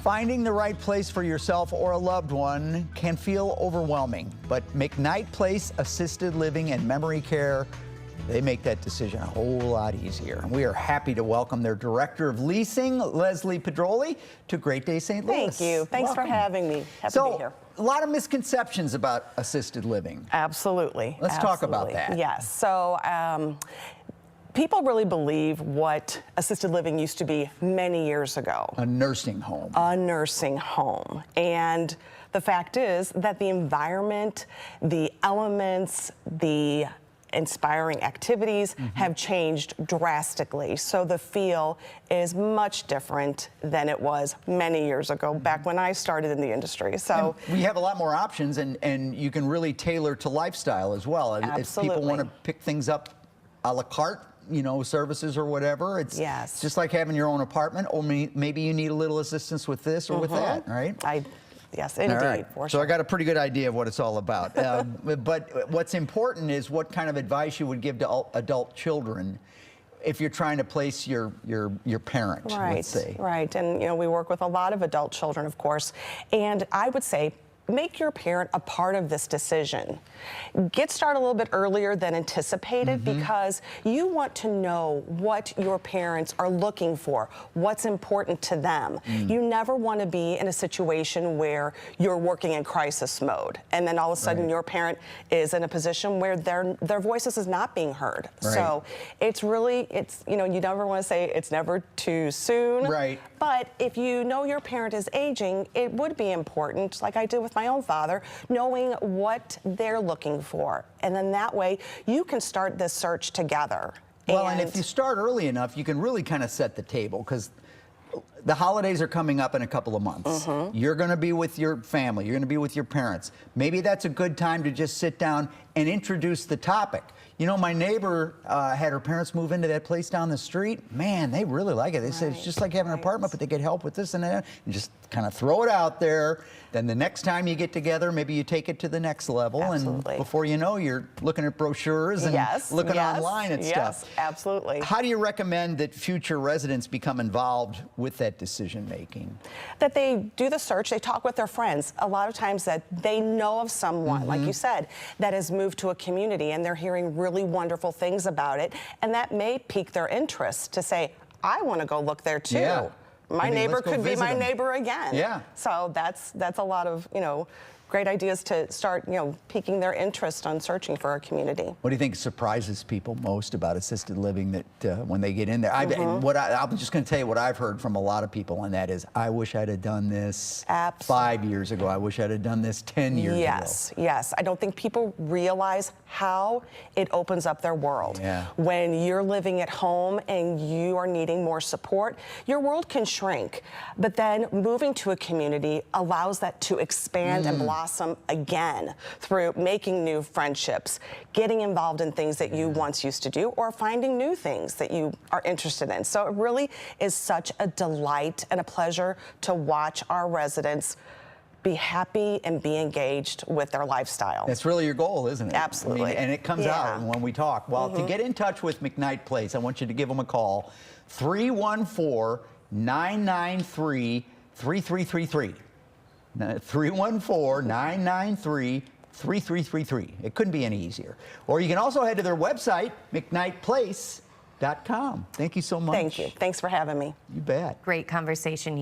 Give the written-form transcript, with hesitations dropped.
Finding the right place for yourself or a loved one can feel overwhelming, but McKnight Place Assisted Living and Memory Care, they make that decision a whole lot easier. And we are happy to welcome their Director of Leasing, Leslie Pedroli, to Great Day St. Louis. Thank you. Thanks for having me. Happy to be here. A lot of misconceptions about assisted living. Absolutely. Let's talk about that. Yes. So, people really believe what assisted living used to be many years ago. A nursing home. A nursing home. And the fact is that the environment, the elements, the inspiring activities have changed drastically. So the feel is much different than it was many years ago, back when I started in the industry. So and we have a lot more options, and you can really tailor to lifestyle as well. Absolutely. If people want to pick things up a la carte, you know, services or whatever, it's just like having your own apartment, or maybe you need a little assistance with this or with that, right? Yes, indeed. Right. For so sure. I got a pretty good idea of what it's all about. But what's important is what kind of advice you would give to adult children if you're trying to place your parent, let's say. Right, and you know, we work with a lot of adult children, of course, and I would say make your parent a part of this decision. Get started a little bit earlier than anticipated, because you want to know what your parents are looking for, what's important to them. You never want to be in a situation where you're working in crisis mode and then all of a sudden your parent is in a position where their voices is not being heard. So it's really, you know, you never want to say it's never too soon. But if you know your parent is aging, it would be important, like I did with my own father, knowing what they're looking for. And then that way you can start this search together. Well, and if you start early enough, you can really kind of set the table, because the holidays are coming up in a couple of months. You're going to be with your family. You're going to be with your parents. Maybe that's a good time to just sit down and introduce the topic. You know, my neighbor had her parents move into that place down the street. Man, they really like it. They said it's just like having an apartment, but they get help with this and that. And just kind of throw it out there. Then the next time you get together, maybe you take it to the next level. And before you know, you're looking at brochures and looking online at stuff. Absolutely. How do you recommend that future residents become involved with that decision making? That they do the search, they talk with their friends. A lot of times that they know of someone, like you said, that has moved to a community and they're hearing really wonderful things about it, and that may pique their interest to say, I want to go look there too. My neighbor could be my neighbor again. So that's a lot of, you know, great ideas to start, you know, piquing their interest on searching for a community. What do you think surprises people most about assisted living that when they get in there? I'm just going to tell you what I've heard from a lot of people, and that is, I wish I'd have done this 5 years ago. I wish I'd have done this 10 years ago. Yes. I don't think people realize how it opens up their world. When you're living at home and you are needing more support, your world can shrink. But then moving to a community allows that to expand and blossom again through making new friendships, getting involved in things that you once used to do, or finding new things that you are interested in. So it really is such a delight and a pleasure to watch our residents be happy and be engaged with their lifestyle. That's really your goal, isn't it? Absolutely. I mean, and it comes out when we talk. Well, to get in touch with McKnight Place, I want you to give them a call, 314-993-3333. 314-993-3333. It couldn't be any easier. Or you can also head to their website, McKnightPlace.com. Thank you so much. Thank you. Thanks for having me. You bet. Great conversation.